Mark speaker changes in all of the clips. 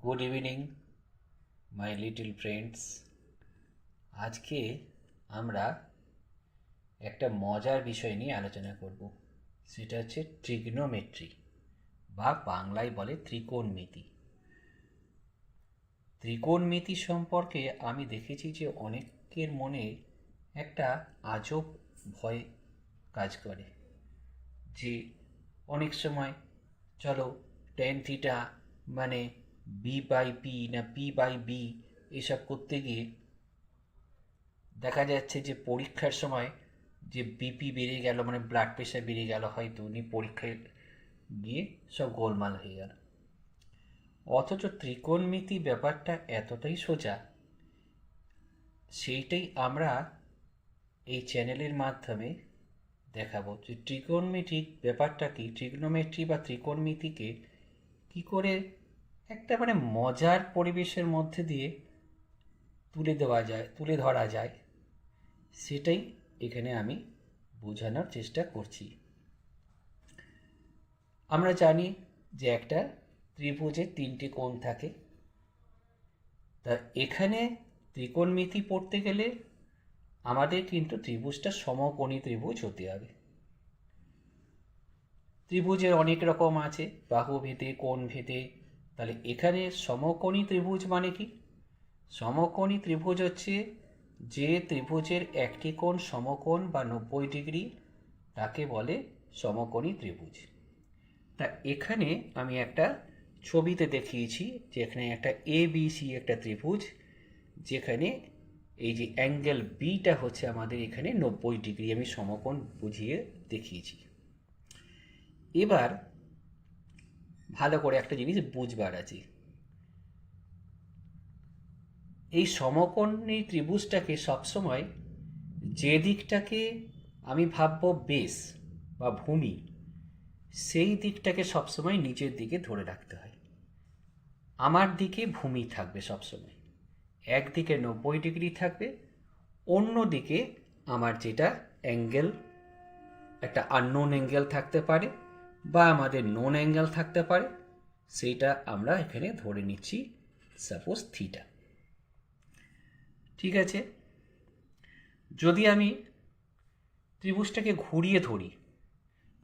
Speaker 1: Good evening my little friends. আজকে আমরা একটা মজার বিষয় নিয়ে আলোচনা করব। সেটা হচ্ছে ট্রিগনোমেট্রি বা বাংলায় বলে ত্রিকোণমিতি। ত্রিকোণমিতি সম্পর্কে আমি দেখেছি যে অনেকের মনে একটা আজব ভয় কাজ করে, যে অনেক সময় চলো টেন থিটা মানে বি বাই পি না পি বাই বি এসব করতে গিয়ে দেখা যাচ্ছে যে পরীক্ষার সময় যে বিপি বেড়ে গেল, মানে ব্লাড প্রেশার বেড়ে গেল, হয়তো উনি পরীক্ষায় গিয়ে সব গোলমাল হয়ে গেল। অথচ ত্রিকোণমিতি ব্যাপারটা এতটাই সোজা, সেইটাই আমরা এই চ্যানেলের মাধ্যমে দেখাবো যে ট্রিকোণমিতিক ব্যাপারটা কি, ট্রিগনোমেট্রি বা ত্রিকোণমিতিকে কি করে একটা মানে মজার পরিবেশের মধ্যে দিয়ে তুলে ধরা যায়, সেটাই এখানে আমি বোঝানোর চেষ্টা করছি। আমরা জানি যে একটা ত্রিভুজে তিনটি কোণ থাকে। তা এখানে ত্রিকোণমিতি পড়তে গেলে আমাদের কিন্তু ত্রিভুজটা সমকোণী ত্রিভুজ হতে হবে। ত্রিভুজের অনেক রকম আছে, বাহু ভেদে, কোণ ভেদে। তাহলে এখানে সমকোণী ত্রিভুজ মানে কি? সমকোণী ত্রিভুজ হচ্ছে যে ত্রিভুজের একটি কোণ সমকোণ বা 90 ডিগ্রি, তাকে বলে সমকোণী ত্রিভুজ। তা এখানে আমি একটা ছবিতে দেখিয়েছি যে এখানে একটা এবিসি একটা ত্রিভুজ, যেখানে এই যে অ্যাঙ্গেল বিটা হচ্ছে আমাদের এখানে 90 ডিগ্রি, আমি সমকোণ বুঝিয়ে দেখিয়েছি। এবার ভালো করে একটা জিনিস বুঝবার আছে, এই সমকোণী ত্রিভুজটাকে সবসময় যে দিকটাকে আমি ভাববো বেস বা ভূমি, সেই দিকটাকে সবসময় নিচের দিকে ধরে রাখতে হয়। আমার দিকে ভূমি থাকবে সবসময়, একদিকে 90 ডিগ্রি থাকবে, অন্য দিকে আমার যেটা অ্যাঙ্গেল, একটা আননোন অ্যাঙ্গেল থাকতে পারে বা আমাদের নোন অ্যাঙ্গেল থাকতে পারে, সেইটা আমরা এখানে ধরে নিচ্ছি সাপোজ থিটা। ঠিক আছে, যদি আমি ত্রিভুজটাকে ঘুরিয়ে ধরি,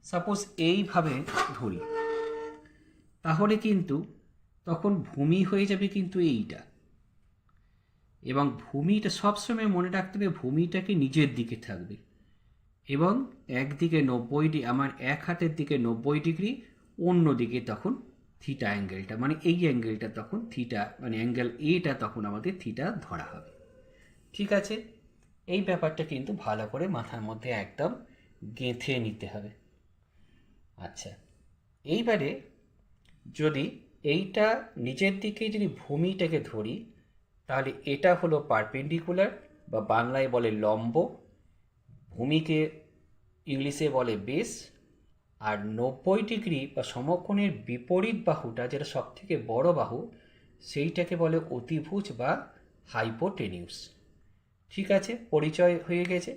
Speaker 1: সাপোজ এইভাবে ধরি, তাহলে কিন্তু তখন ভূমি হয়ে যাবে কিন্তু এইটা, এবং ভূমিটা সবসময় মনে রাখতে হবে ভূমিটাকে নিজের দিকে থাকবে, এবং একদিকে 90 ডিগ্রি, আমার এক হাতের দিকে 90 ডিগ্রি, অন্য দিকে তখন থিটা অ্যাঙ্গেলটা, মানে এই অ্যাঙ্গেলটা তখন থিটা, মানে অ্যাঙ্গেল এটা তখন আমাদের থিটা ধরা হবে। ঠিক আছে, এই ব্যাপারটা কিন্তু ভালো করে মাথার মধ্যে একদম গেঁথে নিতে হবে। আচ্ছা, এইবারে যদি এইটা নিচের দিকে যদি ভূমিটাকে ধরি, তাহলে এটা হলো পারপেন্ডিকুলার বা বাংলায় বলে লম্ব, ভূমিকে ইংলিশে বলে বেস, আর 90 ডিগ্রি বা সমকোণের বিপরীত বাহুটা, যেটা সব থেকে বড় বাহু, সেইটাকে বলে অতিভুজ বা হাইপোটেনিউস। ঠিক আছে, পরিচয় হয়ে গেছে।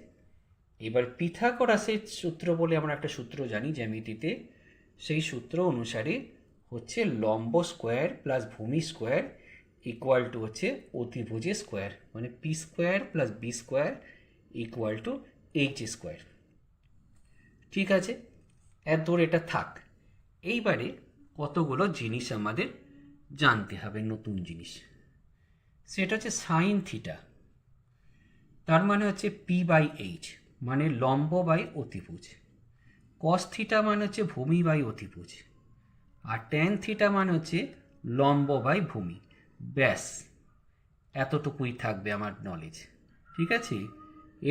Speaker 1: এবার পিথাগোরাসের সূত্র বলে আমরা একটা সূত্র জানি জ্যামিতিতে, সেই সূত্র অনুসারে হচ্ছে লম্ব স্কোয়ার প্লাস ভূমি স্কোয়ার ইকুয়াল টু হচ্ছে অতিভুজের স্কোয়ার, মানে P square plus B square equal to H square. ঠিক আছে, এত দূর এটা থাক। এইবারে কতগুলো জিনিস আমাদের জানতে হবে, নতুন জিনিস। সেটা হচ্ছে সাইন থিটা, তার মানে হচ্ছে পি বাই এইচ, মানে লম্ব বাই অতিভুজ। কস থিটা মানে হচ্ছে ভূমি বাই অতিভুজ, আর ট্যান থিটা মানে হচ্ছে লম্ব বাই ভূমি। ব্যাস, এতটুকুই থাকবে আমার নলেজ। ঠিক আছে,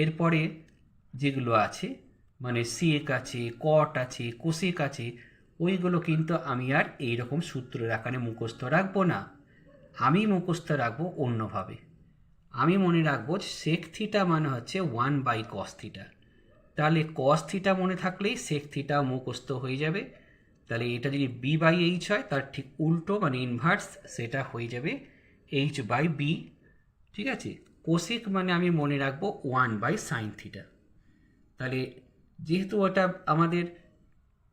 Speaker 1: এরপরে যেগুলো আছে মানে সেক আছে, কট আছে, কোসেক আছে, ওইগুলো কিন্তু আমি আর এইরকম সূত্রের আকারে মুখস্থ রাখবো না, আমি মুখস্থ রাখবো অন্যভাবে। আমি মনে রাখবো সেক থিটা মানে হচ্ছে 1 বাই কস থিটা, তাহলে কস থিটা মনে থাকলেই সেক থিটা মুখস্থ হয়ে যাবে। তাহলে এটা যদি বি বাই এইচ হয়, তার ঠিক উল্টো মানে ইনভার্স, সেটা হয়ে যাবে এইচ বাই বি। ঠিক আছে, কোসেক মানে আমি মনে রাখবো 1 বাই সাইন থিটা। তাহলে যেহেতু ওটা আমাদের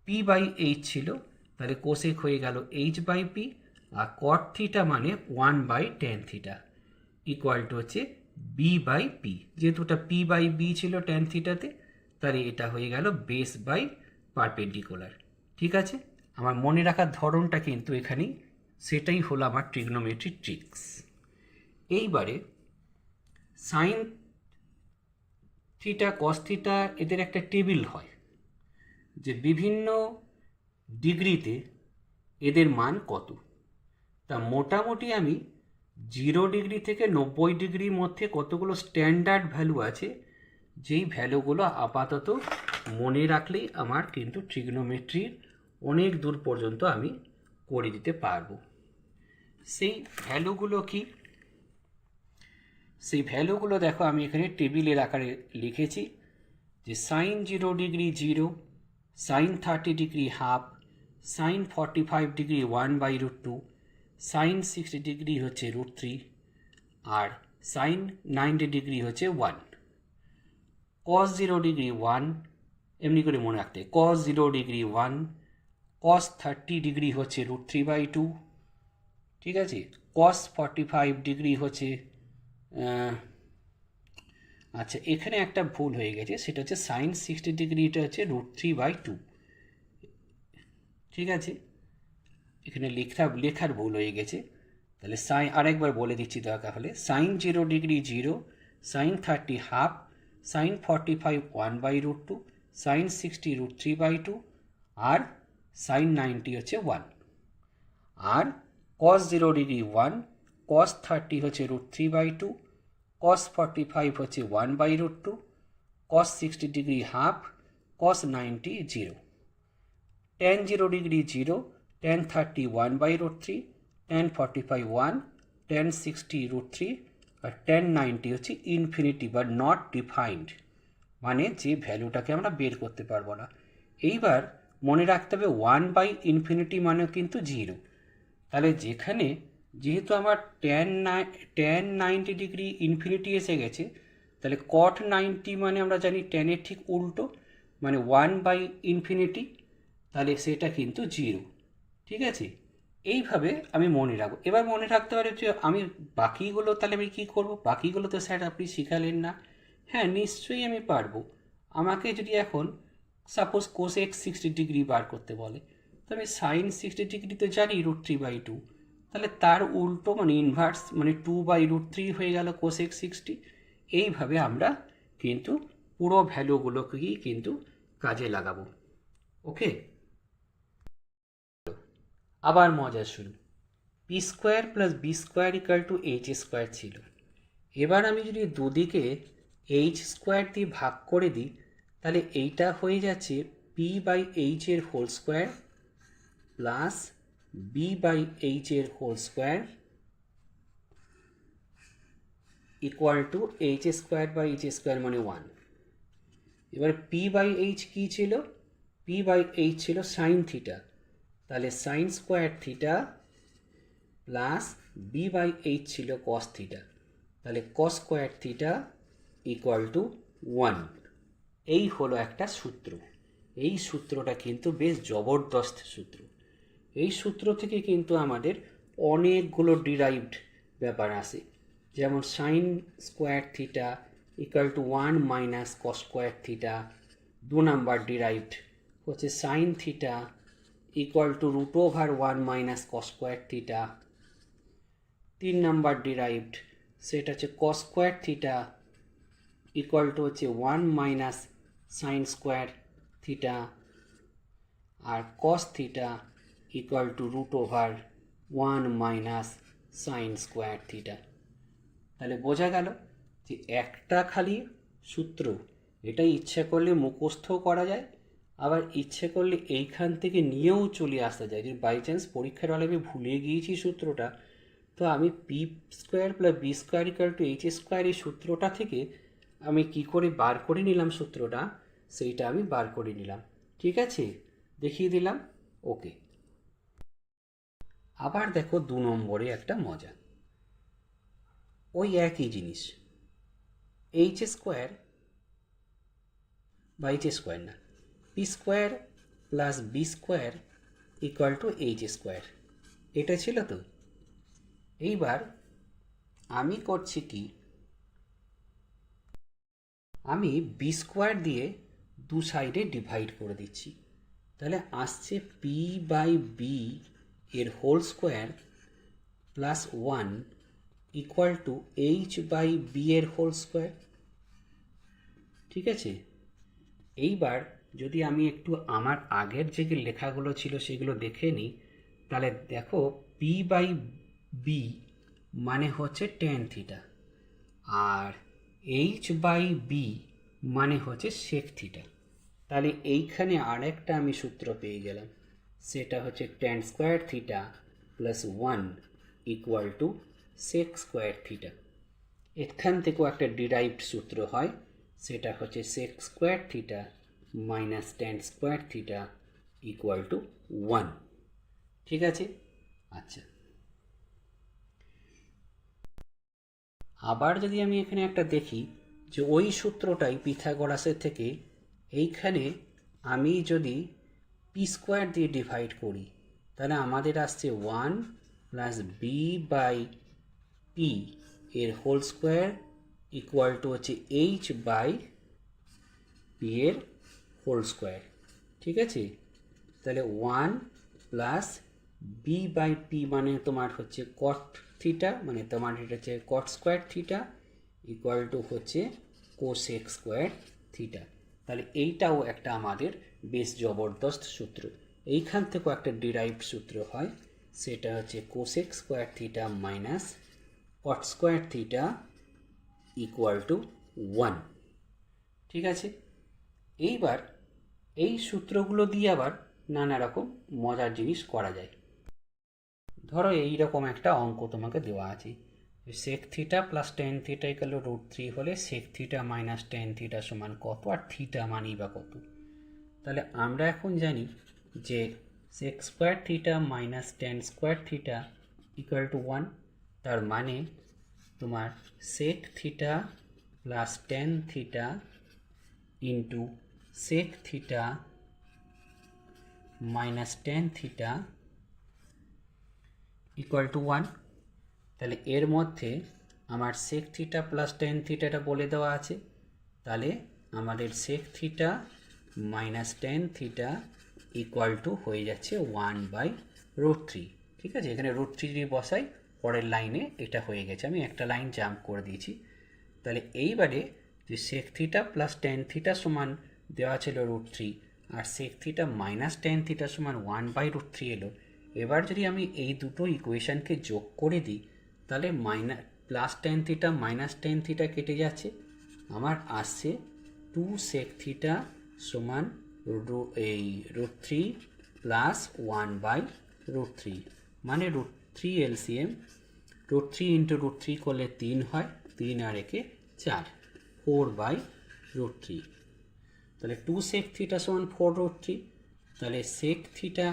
Speaker 1: পি বাই এইচ ছিল, তাহলে কোসেক হয়ে গেল এইচ বাই পি, আর কট থিটা মানে 1/tan থিটা ইকুয়াল টু হচ্ছে b/p। যেহেতু ওটা p/b ছিল ট্যান থিটাতে, তাহলে এটা হয়ে গেল বেস বাই পারপেন্ডিকুলার। ঠিক আছে, আমার মনে রাখার ধরনটা কিন্তু এখানেই, সেটাই হলো আমার ট্রিগনোমেট্রি ট্রিক্স। এইবারে সাইন থিটা কস থিটা এদের একটা টেবিল হয়, যে বিভিন্ন ডিগ্রিতে এদের মান কত। তা মোটামুটি আমি 0 ডিগ্রি থেকে 90 ডিগ্রির মধ্যে কতগুলো স্ট্যান্ডার্ড ভ্যালু আছে, যেই ভ্যালুগুলো আপাতত মনে রাখলেই আমার কিন্তু ট্রিগনোমেট্রির অনেক দূর পর্যন্ত আমি করে দিতে পারবো। সেই ভ্যালুগুলো কি? সেই ভ্যালুগুলো দেখো আমি এখানে টেবিলের আকারে লিখেছি, যে sine 0 degree 0, sine 30 degree half, sine 45 degree 1/√2, sine 60 degree হচ্ছে √3, আর সাইন 90 ডিগ্রি হচ্ছে 1। কস 0 ডিগ্রি 1, এমনি করে মনে রাখতে, কস 0 ডিগ্রি 1, কস 30 ডিগ্রি হচ্ছে √3/2। ঠিক আছে, কস 45 ডিগ্রি হচ্ছে, আচ্ছা এখানে একটা ভুল হয়ে গেছে, সেটা হচ্ছে সাইন 60 ডিগ্রিটা হচ্ছে √3/2। ঠিক আছে, এখানে লেখার ভুল হয়ে গেছে। তাহলে সাইন আরেকবার বলে দিচ্ছি দরকার হলে, sine 0 degree 0, sine 30 half, sine 45 1/√2, sine 60 √3/2, আর সাইন 90 হচ্ছে 1। আর কস 0 ডিগ্রি 1, কস 30 হচ্ছে √3/2, কস 45 হচ্ছে 1/√2, কস 60 ডিগ্রি হাফ, কস 90 0, tan 0 degree 0, tan 30 1/√3, tan 45 1, tan 60 √3, আর tan 90 হচ্ছে ইনফিনিটি বা নট ডিফাইন্ড, মানে যে ভ্যালুটাকে আমরা বের করতে পারবো না। এইবার মনে রাখতে হবে 1/∞ মানেও কিন্তু 0। তাহলে যেহেতু আমার tan 90 ডিগ্রি ইনফিনিটি এসে গেছে, তাহলে cot 90 মানে আমরা জানি ট্যানের ঠিক উল্টো, মানে 1/∞, তাহলে সেটা কিন্তু 0। ঠিক আছে, এইভাবে আমি মনে রাখবো। এবার মনে রাখতে পারি যে আমি বাকিগুলো তাহলে আমি কী করবো, বাকিগুলো তো স্যার আপনি শিখালেন না। হ্যাঁ নিশ্চয়ই আমি পারবো। আমাকে যদি এখন সাপোজ কোসেক 60 ডিগ্রি বার করতে বলে, তো আমি সাইন 60 ডিগ্রি তো জানি √3/2, তাহলে তার উল্টো মানে ইনভার্স মানে 2/√3 হয়ে গেল কোসেক 60। এইভাবে আমরা কিন্তু পুরো ভ্যালুগুলোকেই কিন্তু কাজে লাগাবো। ওকে, আবার মজা শুরু। p² + b² = h² ছিল। এবার আমি যদি দুদিকে h² দিয়ে ভাগ করে দিই, তাহলে এইটা হয়ে যাচ্ছে p/h এর হোল স্কোয়ার প্লাস b/h এর whole square equal two h² মানে 1। এবার p/h কী ছিল? p/h ছিল সাইন থিটা, তাহলে sign square theta plus b/h ছিল কস থিটা, তাহলে কস স্কোয়ার থিটা ইকুয়াল টু 1। এই হলো একটা সূত্র। এই সূত্রটা কিন্তু বেশ জবরদস্ত সূত্র। এই সূত্র থেকে কিন্তু আমাদের অনেকগুলো ডিরাইভড ব্যাপার আসে, যেমন sine square theta equal to 1 - cos square theta. 2 number derived হচ্ছে sine theta equal to √1 - cos square theta. 3 number derived সেটা হচ্ছে cos square theta equal to হচ্ছে 1 - সাইন স্কোয়ার থিটা, আর cos theta equal to √1 - sine square theta. তাহলে বোঝা গেল যে একটা খালি সূত্র, এটা ইচ্ছে করলে মুখস্থ করা যায়, আবার ইচ্ছে করলে এইখান থেকে নিয়েও চলে আসতে যায়। যদি বাই চান্স পরীক্ষার হলে আমি ভুলে গিয়েছি সূত্রটা, তো আমি p² + b² = h² এই সূত্রটা থেকে আমি কি করে বার করে নিলাম সূত্রটা, সেইটা আমি বার করে নিলাম। ঠিক আছে, দেখিয়ে দিলাম। ওকে, আবার দেখো 2 নম্বরে একটা মজা। ওই একই জিনিস, h² বা h² না, p² + b² = h²। এটা ছিল তো। এইবার আমি করছি কি, আমি বি স্কোয়ার দিয়ে দু সাইডে ডিভাইড করে দিচ্ছি। তাহলে আসছে পি বাই বি এর whole square plus 1 equal to H by B এর হোল স্কোয়ার। ঠিক আছে, এইবার যদি আমি একটু আমার আগের যে লেখাগুলো ছিল সেগুলো দেখে নিই, তাহলে দেখো পি বাই বি মানে হচ্ছে টেন থিটা, আর এইচ বাই বি মানে হচ্ছে সেক থিটা। তাহলে এইখানে আরেকটা আমি সূত্র পেয়ে গেলাম, সেটা হচ্ছে tan square theta plus 1 equal to sec square theta. এখান থেকেও একটা ডিরাইভড সূত্র হয়, সেটা হচ্ছে sec square theta minus tan square theta equal to 1। ঠিক আছে, আচ্ছা, আবার যদি আমি এখানে একটা দেখি যে ওই সূত্রটাই পিথাগোরাসের থেকে এইখানে আমি যদি পি স্কোয়ার দিয়ে ডিভাইড করি, তাহলে আমাদের আসছে 1 প্লাস বি বাই পি এর হোল স্কোয়ার ইকুয়াল টু হচ্ছে এইচ বাই পি এর হোল স্কোয়ার। ঠিক আছে, তাহলে 1 প্লাস বি বাই পি মানে তোমার হচ্ছে কট থিটা, মানে তোমার এটা হচ্ছে cot square theta equal to হচ্ছে কোসেক স্কোয়ার থিটা। তাহলে এইটাও একটা আমাদের বেশ জবরদস্ত সূত্র। এইখান থেকেও একটা ডিরাইভড সূত্র হয়, সেটা হচ্ছে cosec square theta minus cot square theta equal to 1। ঠিক আছে, এইবার এই সূত্রগুলো দিয়ে আবার নানা রকম মজার জিনিস করা যায়। ধরো এইরকম একটা অঙ্ক তোমাকে দেওয়া আছে, sec theta plus tan theta equal to √3 হলে sec theta minus tan theta সমান কত, আর থিটা মানেই বা কত। তাহলে আমরা এখন জানি যে sec square theta minus tan square theta equal to 1। তার মানে তোমার sec theta plus tan theta into sec theta minus tan theta equal to 1। তাহলে এর মধ্যে আমার সেক থিটা প্লাস টেন থিটাটা বলে দেওয়া আছে, তাহলে আমাদের sec theta minus tan theta equal to হয়ে যাচ্ছে 1/√3। ঠিক আছে, এখানে √3 যদি বসাই পরের লাইনে এটা হয়ে গেছে, আমি একটা লাইন জাম্প করে দিয়েছি। তাহলে এইবারে যে sec theta plus tan theta সমান দেওয়া ছিল √3 আর sec theta minus tan theta সমান 1/√3 এলো। এবার যদি আমি এই দুটো ইকুয়েশানকে যোগ করে দিই, তাহলে plus tan theta minus tan theta কেটে যাচ্ছে, আমার আসছে 2 সেক থিটা সমান এই √3 প্লাস 1/√3, মানে √3 এলসিএম, √3 ইন্টু √3 করলে 3 হয়, 3 আর একে 4, 4/√3। তাহলে 2 সেক থিটা সমান 4√3, তাহলে সেক থিটা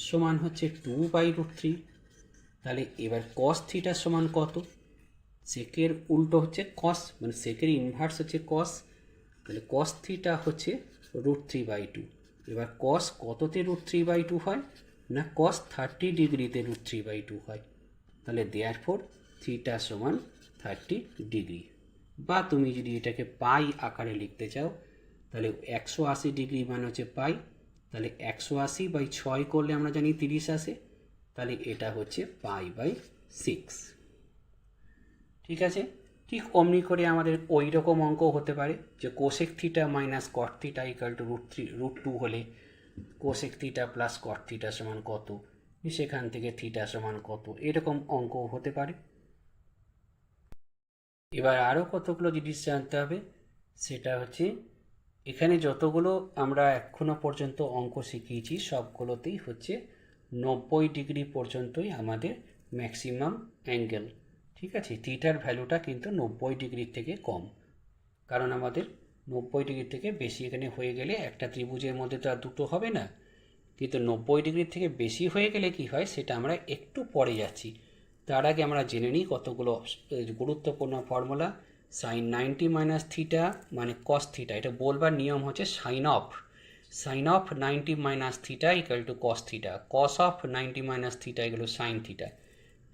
Speaker 1: সমান হচ্ছে 2/√3। তাহলে এবার কস থিটা সমান কত, সেকের উল্টো হচ্ছে কস, মানে সেকের ইনভার্স হচ্ছে কস, তাহলে কস থিটা হচ্ছে √3/2। এবার কস কততে √3/2 হয় না, কস 30 ডিগ্রিতে √3/2 হয়। তাহলে দেয়ারফর থিটা সমান 30 ডিগ্রি, বা তুমি যদি এটাকে পাই আকারে লিখতে চাও তাহলে 180 ডিগ্রি মানে হচ্ছে পাই, তাহলে 180/6 করলে আমরা জানি 30 আসে, তাহলে এটা হচ্ছে π/6। ঠিক আছে, ঠিক অমনি করে আমাদের ওই রকম অঙ্ক হতে পারে যে কোসেক থিটা মাইনাস কট থিটা ইকুয়াল টু √2 হলে cosec theta plus cot theta সমান কত, সেখান থেকে থিটা সমান কত, এরকম অঙ্ক হতে পারে। এবার আরও কতগুলো জিনিস জানতে হবে, সেটা হচ্ছে এখানে যতগুলো আমরা এখনো পর্যন্ত অঙ্ক শিখিয়েছি সবগুলোতেই হচ্ছে 90 ডিগ্রি পর্যন্তই আমাদের ম্যাক্সিমাম অ্যাঙ্গেল। ঠিক আছে, থিটার ভ্যালুটা কিন্তু 90 ডিগ্রির থেকে কম, কারণ আমাদের 90 ডিগ্রি থেকে বেশি এখানে হয়ে গেলে একটা ত্রিভুজের মধ্যে তো আর দুটো হবে না, কিন্তু 90 ডিগ্রির থেকে বেশি হয়ে গেলে কি হয় সেটা আমরা একটু পরে যাচ্ছি। তার আগে আমরা জেনে নিই কতগুলো গুরুত্বপূর্ণ ফর্মুলা। sin 90 - থিটা মানে কস থিটা, এটা বলবার নিয়ম হচ্ছে sine of. Sine of 90 minus theta equal to cos theta, cos of 90 minus theta equal to sine theta,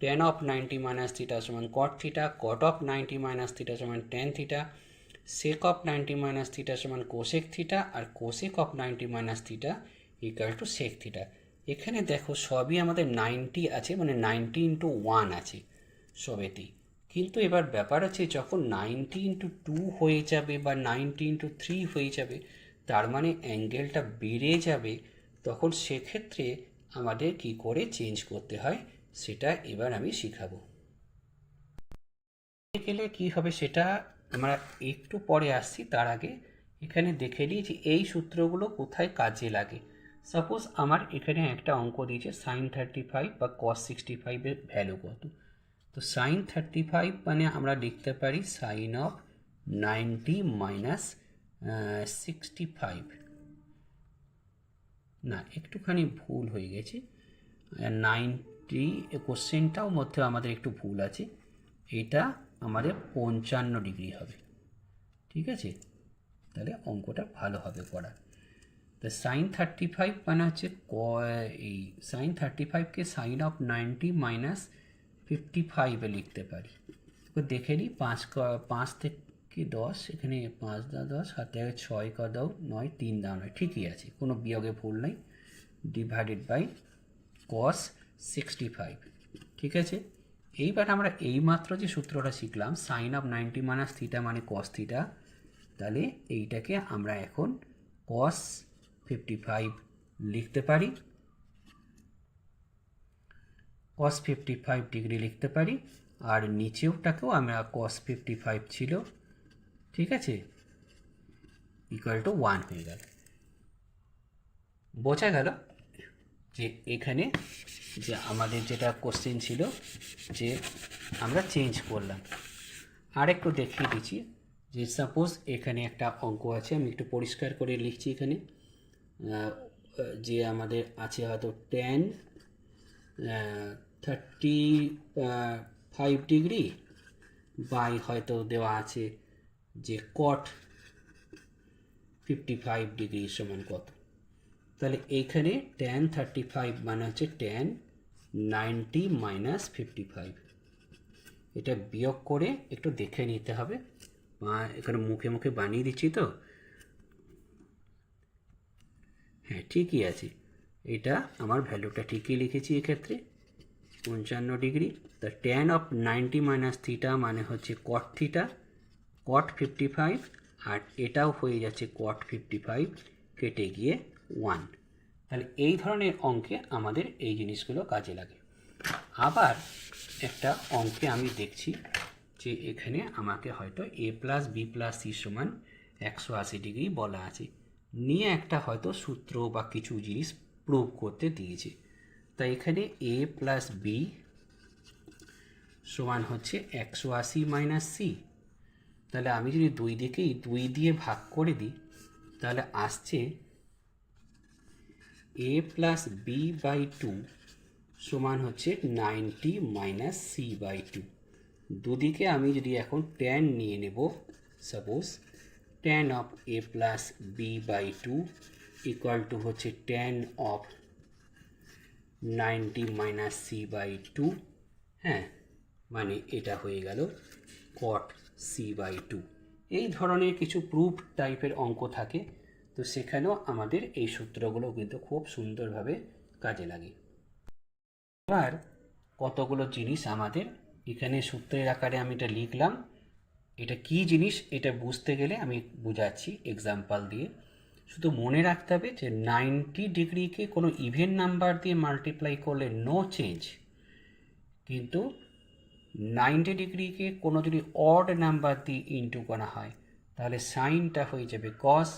Speaker 1: tan of 90 minus theta সমান cot theta, cot of 90 minus theta সমান tan theta, sec of 90 minus theta সমান cosec theta, আর cosec of 90 minus theta equal to sec theta। এখানে দেখো সবই আমাদের 90 আছে, মানে 90 ইন্টু 1 আছে সবেতেই। কিন্তু এবার ব্যাপার আছে যখন 90 ইন্টু 2 হয়ে যাবে বা 90 ইন্টু 3 হয়ে যাবে, তার মানে অ্যাঙ্গেলটা বেড়ে যাবে, তখন সেক্ষেত্রে আমাদের কি করে চেঞ্জ করতে হয় সেটা এবার আমি শিখাবো। গেলে কি হবে সেটা আমরা একটু পরে আসছি, তার আগে এখানে দেখে নিই যে এই সূত্রগুলো কোথায় কাজে লাগে। সাপোজ আমার এখানে একটা অঙ্ক দিয়েছে সাইন 35 বা কস 65-এর ভ্যালু কত। তো সাইন 35 মানে আমরা লিখতে পারি সাইন অফ 90 মাইনাস 65, না একটুখানি ভুল হয়ে গেছে, 90 কোশ্চেনটাও মধ্যে আমাদের একটু ভুল আছে, এটা আমাদের 55 ডিগ্রি হবে, ঠিক আছে, তাহলে অঙ্কটা ভালো হবে করা। তো সাইন 35 মানে হচ্ছে এই সাইন 35কে সাইন অফ 90 মাইনাস 55-এ লিখতে পারি। তো দেখে নিই, 5 থেকে 10, এখানে 5 দা 10, হাতে 6 ক দাও 9, 3 দাও 9, ঠিকই আছে, কোনো বিয়োগে ভুল নেই, ডিভাইডেড বাই কস 65, ঠিক আছে। এইবার আমরা এইমাত্র যে সূত্রটা শিখলাম সাইন অফ 90 মাইনাস থিটা মানে কস থিটা, তাহলে এইটাকে আমরা এখন কস 55 লিখতে পারি, কস 55 ডিগ্রি লিখতে পারি, আর নিচেওটাকেও আমরা কস 55 ছিল, ঠিক আছে, ইকুয়াল টু 1 হয়ে গেল। বোঝা গেল যে এখানে যে আমাদের যেটা কোশ্চেন ছিল যে আমরা চেঞ্জ করলাম। আর একটু দেখিয়ে দিচ্ছি যে সাপোজ এখানে একটা অঙ্ক আছে, আমি একটু পরিষ্কার করে লিখছি এখানে, যে আমাদের আছে হয়তো tan 35 ডিগ্রি বাই হয়তো দেওয়া আছে যে cot 55 ডিগ্রি সমান কত। তাহলে এইখানে tan 35 মানে হচ্ছে tan 90 মাইনাস 55, এটা বিয়োগ করে একটু দেখে নিতে হবে, এখানে মুখে মুখে বানিয়ে দিচ্ছি তো, হ্যাঁ ঠিকই আছে, এটা আমার ভ্যালুটা ঠিকই লিখেছি এক্ষেত্রে 55 ডিগ্রি। তা tan অফ 90 মাইনাস থিটা মানে হচ্ছে cot থিটা, cot 55, আর এটাও হয়ে যাচ্ছে cot 55 কেটে গিয়ে 1। তাহলে এই ধরনের অঙ্কে আমাদের এই জিনিসগুলো কাজে লাগে। আবার একটা অঙ্কে আমি দেখছি যে এখানে আমাকে হয়তো a plus B plus C সমান 180 ডিগ্রি বলা আছে, নিয়ে একটা হয়তো সূত্র বা কিছু জিনিস প্রুভ করতে দিয়েছে। তাই এখানে a প্লাস বি সমান হচ্ছে 180 মাইনাস সি, তাহলে আমি যদি দুই দিকেই 2 দিয়ে ভাগ করে দিই, তাহলে আসছে a প্লাস বি বাই 2 সমান হচ্ছে 90 মাইনাস সি বাই 2। দুদিকে আমি যদি এখন tan নিয়ে নেব, suppose tan of a plus B by 2 equal to হচ্ছে tan of 90 minus C by 2, হ্যাঁ, মানে এটা হয়ে গেল cot সি বাই 2। এই ধরনের কিছু প্রুফ টাইপের অঙ্ক থাকে, তো সেখানেও আমাদের এই সূত্রগুলো কিন্তু খুব সুন্দরভাবে কাজে লাগে। এবার কতগুলো জিনিস আমাদের এখানে সূত্রের আকারে আমি এটা লিখলাম, এটা কি জিনিস এটা বুঝতে গেলে আমি বোঝাচ্ছি এক্সাম্পল দিয়ে। শুধু মনে রাখতে হবে যে 90 ডিগ্রিকে কোনো ইভেন নাম্বার দিয়ে মাল্টিপ্লাই করলে নো চেঞ্জ, কিন্তু 90 ডিগ্রিকে কোনো যদি অড নাম্বার দিয়ে ইন্টু করা হয় তাহলে সাইনটা হয়ে যাবে কস,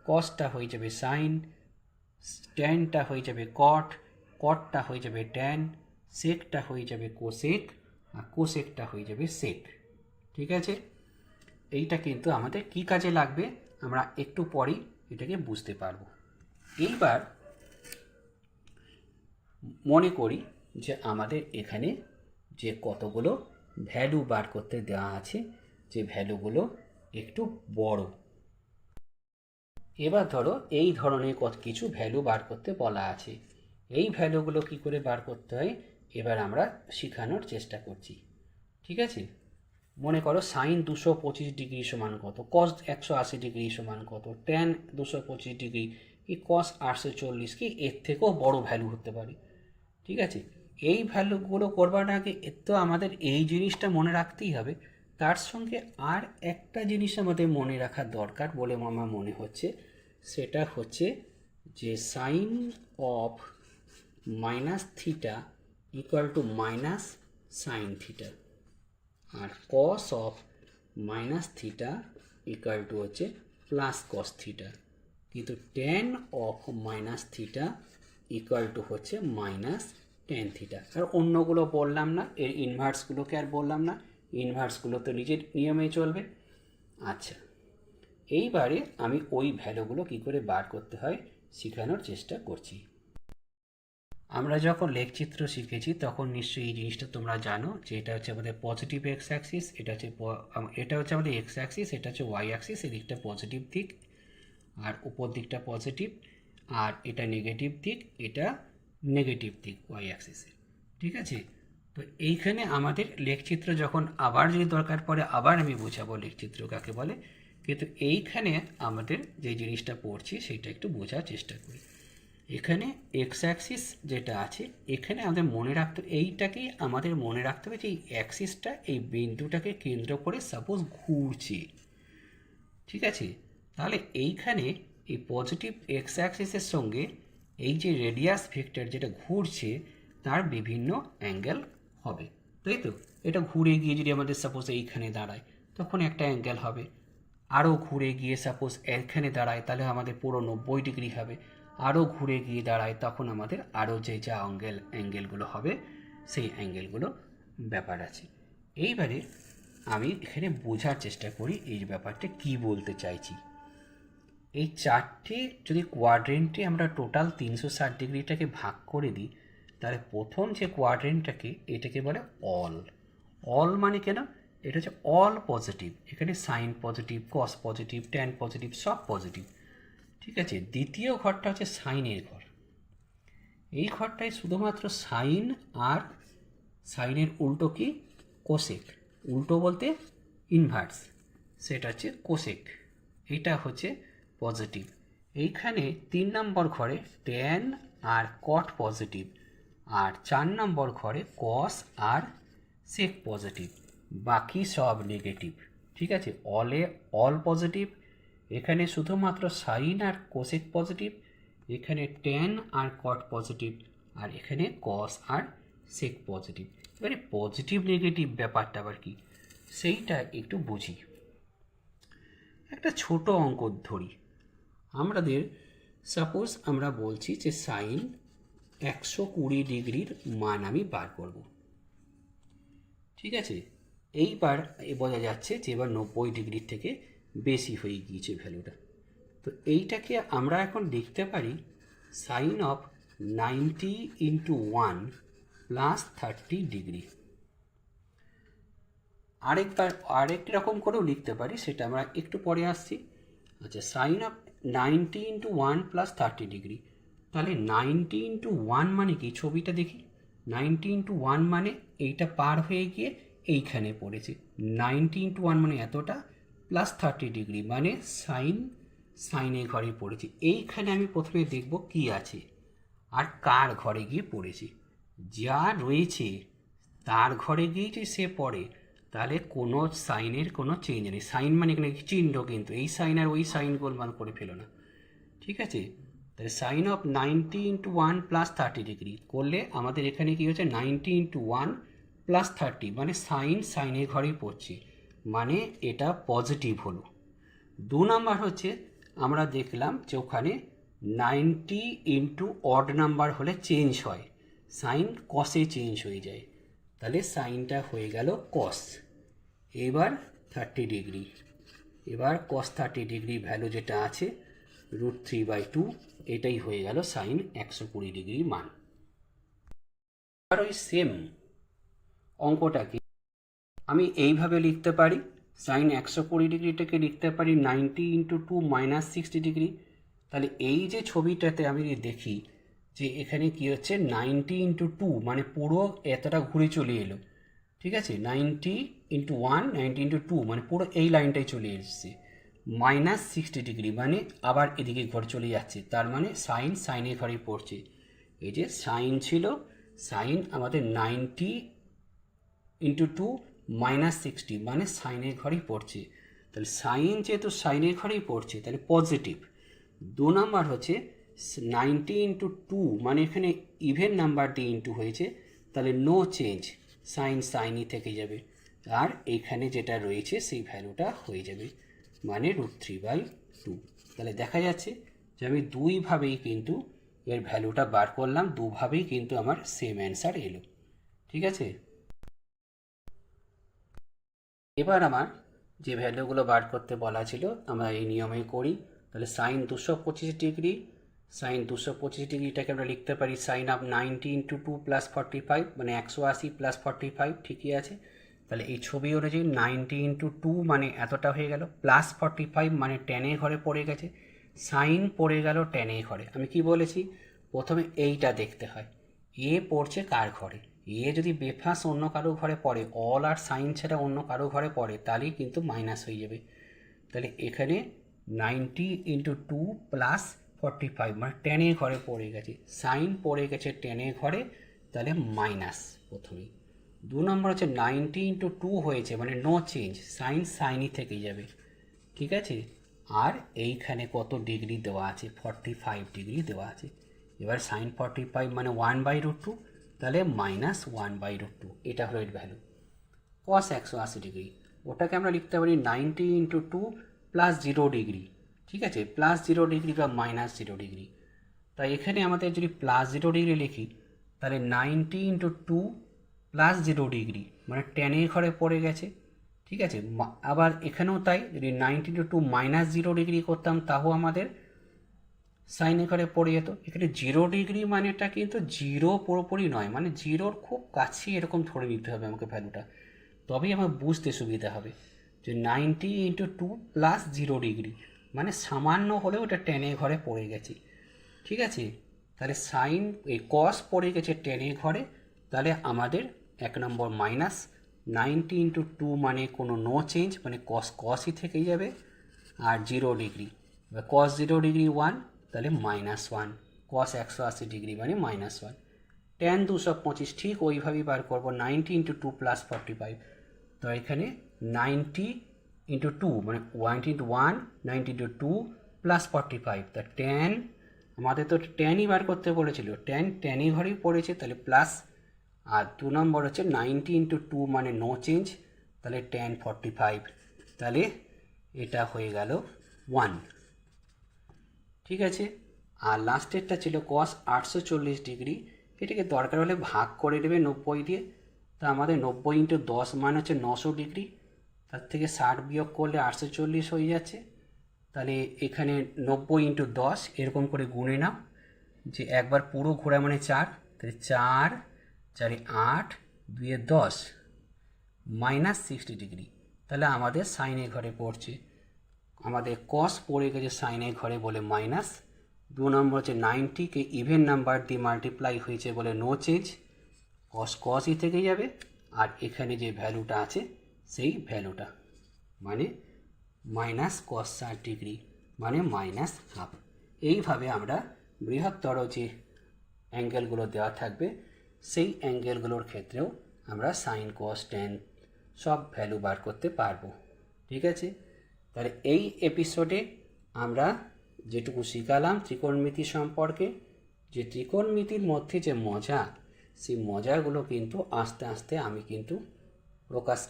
Speaker 1: কসটা হয়ে যাবে সাইন, ট্যানটা হয়ে যাবে কট, কটটা হয়ে যাবে ট্যান, সেকটা হয়ে যাবে কোসেক, আর কোসেকটা হয়ে যাবে সেক, ঠিক আছে। এইটা কিন্তু আমাদের কি কাজে লাগবে আমরা একটু পরেই এটাকে বুঝতে পারবো। এইবার মনে করি যে আমাদের এখানে যে কতগুলো ভ্যালু বার করতে দেওয়া আছে, যে ভ্যালুগুলো একটু বড়, এবার ধরো এই ধরনের কিছু ভ্যালু বার করতে বলা আছে। এই ভ্যালুগুলো কি করে বার করতে হয় এবার আমরা শেখানোর চেষ্টা করছি। ঠিক আছে, মনে করো সাইন 225 ডিগ্রি সমান কত, কস 180 ডিগ্রি সমান কত, ট্যান 225 ডিগ্রি, কি কস 840, কি এর থেকেও বড় ভ্যালু হতে পারে। ঠিক আছে, এই ভ্যালুগুলো করবার আগে তো আমাদের এই জিনিসটা মনে রাখতেই হবে। তার সঙ্গে আর একটা জিনিস আমাদের মনে রাখা দরকার বলে আমার মনে হচ্ছে, সেটা হচ্ছে যে sine of minus theta equal to minus sine theta, আর cos of minus theta equal to হচ্ছে প্লাস কস থিটা, কিন্তু tan of minus theta equal to হচ্ছে মাইনাস ট্যান থিটা। আর অন্যগুলো বললাম না, এর ইনভার্সগুলোকে আর বললাম না, ইনভার্সগুলো তো নিজের নিয়মেই চলবে। আচ্ছা, এইবারে আমি ওই ভ্যালুগুলো কি করে বার করতে হয় শেখানোর চেষ্টা করছি। আমরা যখন লেখচিত্র শিখেছি তখন নিশ্চয়ই এই জিনিসটা তোমরা জানো যে এটা হচ্ছে আমাদের পজিটিভ এক্স অ্যাক্সিস, এটা হচ্ছে আমাদের এক্স অ্যাক্সিস, এটা হচ্ছে ওয়াই অ্যাক্সিস, এদিকটা পজিটিভ দিক আর উপর দিকটা পজিটিভ, আর এটা নেগেটিভ দিক, এটা নেগেটিভ দিক ওয়াই অ্যাক্সিসে। ঠিক আছে, তো এইখানে আমাদের লেখচিত্র যখন আবার যদি দরকার পড়ে আবার আমি বোঝাবো লেখচিত্র কাকে বলে, কিন্তু এইখানে আমাদের যে জিনিসটা পড়ছি সেটা একটু বোঝার চেষ্টা করি। এখানে এক্স অ্যাক্সিস যেটা আছে এখানে আমাদের মনে রাখতে, এইটাকেই আমাদের মনে রাখতে হবে যে এই অ্যাক্সিসটা এই বিন্দুটাকে কেন্দ্র করে সাপোজ ঘুরছে। ঠিক আছে, তাহলে এইখানে এই পজিটিভ এক্স অ্যাক্সিসের সঙ্গে এই যে রেডিয়াস ভেক্টর যেটা ঘুরছে তার বিভিন্ন অ্যাঙ্গেল হবে, তাই তো? এটা ঘুরে গিয়ে যদি আমাদের সাপোজ এইখানে দাঁড়ায় তখন একটা অ্যাঙ্গেল হবে, আরও ঘুরে গিয়ে সাপোজ এখানে দাঁড়ায় তাহলে আমাদের পুরো 90 ডিগ্রি হবে, আরও ঘুরে গিয়ে দাঁড়ায় তখন আমাদের আরও যে যা অ্যাঙ্গেলগুলো হবে সেই অ্যাঙ্গেলগুলো ব্যাপার আছে। এইবারে আমি এখানে বোঝার চেষ্টা করি এই ব্যাপারটা কি বলতে চাইছি। এই চারটে যদি কোয়াড্রেন্টে আমরা টোটাল 360 ডিগ্রিটাকে ভাগ করে দিই তাহলে প্রথম যে কোয়াড্রেন্টটাকে এটাকে বলে অল। অল মানে কেন, এটা হচ্ছে অল পজিটিভ, এখানে sine positive, cos positive, tan positive, সব পজিটিভ। ঠিক আছে, দ্বিতীয় ঘরটা হচ্ছে সাইনের ঘর, এই ঘরটায় শুধুমাত্র সাইন আর সাইনের উল্টো কি কোসেক, উল্টো বলতে ইনভার্স, সেটা হচ্ছে কোসেক, এটা হচ্ছে পজিটিভ। এইখানে 3 নম্বর ঘরে ট্যান আর কট পজিটিভ, আর 4 নম্বর ঘরে কস আর সেক পজিটিভ, বাকি সব নেগেটিভ। ঠিক আছে, অল পজিটিভ, এখানে শুধুমাত্র সাইন আর কোসেক পজিটিভ, এখানে ট্যান আর কট পজিটিভ, আর এখানে কস আর সেক পজিটিভ। এবারে পজিটিভ নেগেটিভ ব্যাপারটা আবার কি সেইটা একটু বুঝি। একটা ছোট অঙ্ক ধরি, আমাদের সাপোজ আমরা বলছি যে সাইন 120 ডিগ্রির মান আমি বার করব। ঠিক আছে, এইবার বোঝা যাচ্ছে যে এবার 90 ডিগ্রির থেকে বেশি হয়ে গিয়েছে ভ্যালুটা, তো এইটাকে আমরা এখন লিখতে পারি সাইন অফ 90 × 1 + 30 ডিগ্রি। আরেক রকম করেও লিখতে পারি, সেটা আমরা একটু পরে আসছি। আচ্ছা, সাইন অফ 90 × 1 + 30 ডিগ্রি, তাহলে 90 × 1 মানে কি, ছবিটা দেখি, 90 × 1 মানে এইটা পার হয়ে গিয়ে এইখানে পড়েছে, 90 × 1 মানে এতটা, প্লাস 30 ডিগ্রি মানে সাইনের ঘরে পড়েছে। এইখানে আমি প্রথমে দেখব কি আছে আর কার ঘরে গিয়ে পড়েছে, যা রয়েছে তার ঘরে গিয়ে যে সে পড়ে তাহলে কোনো সাইনের কোনো চেঞ্জ নেই, সাইন মানে এখানে চিহ্ন, কিন্তু এই সাইন আর ওই সাইন গোলমাল করে ফেলো না। ঠিক আছে, তাহলে সাইন অফ 90 × 1 + 30 ডিগ্রি করলে আমাদের এখানে কি হচ্ছে 90 × 1 + 30 মানে সাইনের ঘরেই পড়ছে, মানে এটা পজিটিভ হলো। 2 নাম্বার হচ্ছে আমরা দেখলাম যে ওখানে 90 × অড নাম্বার হলে চেঞ্জ হয়, সাইন কসে চেঞ্জ হয়ে যায়, তাহলে সাইনটা হয়ে গেল কস। এবার 30 ডিগ্রি, এবার কস 30 ডিগ্রি ভ্যালু যেটা আছে √3/2, এটাই হয়ে গেল সাইন 120 ডিগ্রির মান। আর ওই সেম অঙ্কটাকে আমি এইভাবে লিখতে পারি সাইন 120 ডিগ্রিটাকে লিখতে পারি 90 ইন্টু 2 মাইনাস 60 ডিগ্রি। তাহলে এই যে ছবিটাতে আমি দেখি যে এখানে কি হচ্ছে 90 ইন্টু 2 মানে পুরো এতটা ঘুরে চলে এলো, ঠিক আছে। 90 ইন্টু 1 90 ইন্টু 2 মানে পুরো এই লাইনটাই চলে এসেছে, মাইনাস 60 ডিগ্রি মানে আবার এদিকে ঘর চলে যাচ্ছে, তার মানে সাইন সাইনের ঘরেই পড়ছে। এই যে সাইন ছিল, সাইন আমাদের 90 ইন্টু 2 মাইনাস 60 মানে সাইনের ঘরেই পড়ছে। তাহলে সাইন যেহেতু সাইনের ঘরেই পড়ছে তাহলে পজিটিভ। 2 নাম্বার হচ্ছে 90 ইন্টু 2 মানে এখানে ইভেন নাম্বার দিয়ে ইন্টু হয়েছে, তাহলে নো চেঞ্জ, সাইন সাইনই থেকে যাবে, আর এইখানে যেটা রয়েছে সেই ভ্যালুটা হয়ে যাবে, মানে √3/2। তাহলে দেখা যাচ্ছে যে আমি দুইভাবেই কিন্তু এর ভ্যালুটা বার করলাম, দুভাবেই কিন্তু আমার সেম অ্যান্সার এলো, ঠিক আছে। এবার আমার যে ভ্যালুগুলো বার করতে বলা ছিল আমরা এই নিয়মে করি। তাহলে সাইন 225 ডিগ্রি, সাইন 225 ডিগ্রিটাকে আমরা লিখতে পারি সাইন অফ 90 ইন্টু 2 প্লাস 45 মানে 180 প্লাস 45, ঠিকই আছে। তাহলে এই ছবি অনুযায়ী 90 ইন্টু 2 মানে এতটা হয়ে গেল, প্লাস 45 মানে টেনে ঘরে পড়ে গেছে, সাইন পড়ে গেল টেনে ঘরে। আমি কি বলেছি, প্রথমে এইটা দেখতে হয়, এ পড়ছে কার ঘরে। এ যদি বেফাস অন্য কারো ঘরে পড়ে, অল আর সাইন ছাড়া অন্য কারো ঘরে পড়ে, তাহলেই কিন্তু মাইনাস হয়ে যাবে। তাহলে এখানে 90 ইন্টু 2 প্লাস 45 মানে টেনে ঘরে পড়ে গেছে, সাইন পড়ে গেছে টেনে ঘরে, তাহলে মাইনাস প্রথমেই। 2 নম্বর হচ্ছে 90 ইন্টু 2 হয়েছে মানে নো চেঞ্জ, সাইন সাইনই থেকে যাবে, ঠিক আছে। আর এইখানে কত ডিগ্রি দেওয়া আছে, 45 ডিগ্রি দেওয়া আছে। এবার সাইন 45 মানে 1/√2, তাহলে মাইনাস 1/√2, এটা হলো এর ভ্যালু। কস 180 ডিগ্রি, ওটাকে আমরা লিখতে পারি 90 ইন্টু 2 প্লাস 0 ডিগ্রি, ঠিক আছে, প্লাস 0 ডিগ্রি বা মাইনাস 0 ডিগ্রি। তাই এখানে আমাদের যদি প্লাস 0 ডিগ্রি লিখি তাহলে 90 ইন্টু 2 প্লাস 0 ডিগ্রি মানে টেনের ঘরে পড়ে গেছে, ঠিক আছে। আবার এখানেও তাই, যদি 90 ইন্টু 2 মাইনাস 0 ডিগ্রি করতাম তাও আমাদের সাইনের ঘরে পড়ে যেত। এখানে 0 ডিগ্রি মানেটা কিন্তু 0 পুরোপুরি নয়, মানে 0-র খুব কাছে এরকম ধরে নিতে হবে আমাকে ভ্যালুটা, তবেই আমার বুঝতে সুবিধা হবে যে 90 ইন্টু 2 প্লাস 0 ডিগ্রি মানে সামান্য হলেও ওটা টেনে ঘরে পড়ে গেছে, ঠিক আছে। তাহলে সাইন এই কস পড়ে গেছে টেনে ঘরে, তাহলে আমাদের 1 নম্বর মাইনাস 90 ইন্টু 2 মানে কোনো নো চেঞ্জ মানে কস কসই থেকেই যাবে, আর 0 ডিগ্রি এবার কস 0 ডিগ্রি 1 তাহলে -1, কস 180 ডিগ্রি মানে -1। ট্যান 225 ঠিক ওইভাবেই বার করবো, 90 ইন্টু 2 প্লাস 45, তো এখানে 90 ইন্টু 2 মানে 1 ইন্টু 1 90 ইন্টু 2 প্লাস 45, তা ট্যান আমাদের তো ট্যানই বার করতে বলেছিল, ট্যানই ঘরেই পড়েছে তাহলে প্লাস, আর 2 নম্বর হচ্ছে 90 ইন্টু 2 মানে নো চেঞ্জ, তাহলে ট্যান 45, তাহলে এটা হয়ে গেল 1, ঠিক আছে। আর লাস্টেরটা ছিল কস 840 ডিগ্রি, এটাকে দরকার হলে ভাগ করে দেবে 90 দিয়ে, তা আমাদের 90 ইন্টু 10 মানে হচ্ছে 900 ডিগ্রি, তার থেকে 60 বিয়োগ করলে 840 হয়ে যাচ্ছে। তাহলে এখানে 90 ইন্টু 10 এরকম করে গুনে নাও, যে একবার পুরো ঘোরা মানে 4, তাহলে 4 4 8 2 10 মাইনাস 60 ডিগ্রি, তাহলে আমাদের সাইনের ঘরে পড়ছে, আমাদের কস পড়ে গেছে সাইনের ঘরে বলে মাইনাস। 2 নম্বর হচ্ছে 90কে ইভেন নাম্বার দিয়ে মাল্টিপ্লাই হয়েছে বলে নো চেঞ্জ, কস কসই থেকে যাবে, আর এখানে যে ভ্যালুটা আছে সেই ভ্যালুটা মানে মাইনাস কস 60 ডিগ্রি মানে -1/2। এইভাবে আমরা বৃহত্তর যে অ্যাঙ্গেলগুলো দেওয়া থাকবে সেই অ্যাঙ্গেলগুলোর ক্ষেত্রেও আমরা সাইন কস ট্যান সব ভ্যালু বার করতে পারবো, ঠিক আছে। তাহলে এই এপিসোডে আমরা যেটুকু শিখালাম ত্রিকোণমিতি সম্পর্কে, যে ত্রিকোণমিতির মধ্যে যে মজা, সেই মজাগুলো কিন্তু আস্তে আস্তে আমি কিন্তু প্রকাশ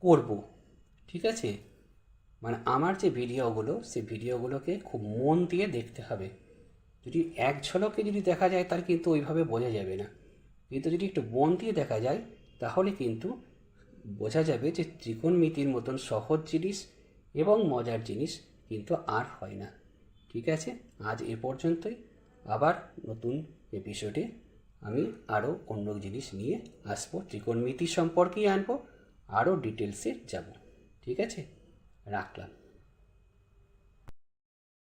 Speaker 1: করব, ঠিক আছে। মানে আমার যে ভিডিওগুলো সেই ভিডিওগুলোকে খুব মন দিয়ে দেখতে হবে, যদি এক ঝলকে যদি দেখা যায় তার কিন্তু ওইভাবে বোঝা যাবে না, কিন্তু যদি একটু মন দিয়ে দেখা যায় তাহলে কিন্তু বোঝা যাবে যে ত্রিকোণমিতির মতন সহজ জিনিস এবং মজার জিনিস কিন্তু আর হয় না, ঠিক আছে। আজ এ পর্যন্তই, আবার নতুন এপিসোডে আমি আরও অন্য জিনিস নিয়ে আসবো, ত্রিকোণমিতি সম্পর্কেই আনবো, আরও ডিটেলসে যাব। ঠিক আছে, রাখলাম।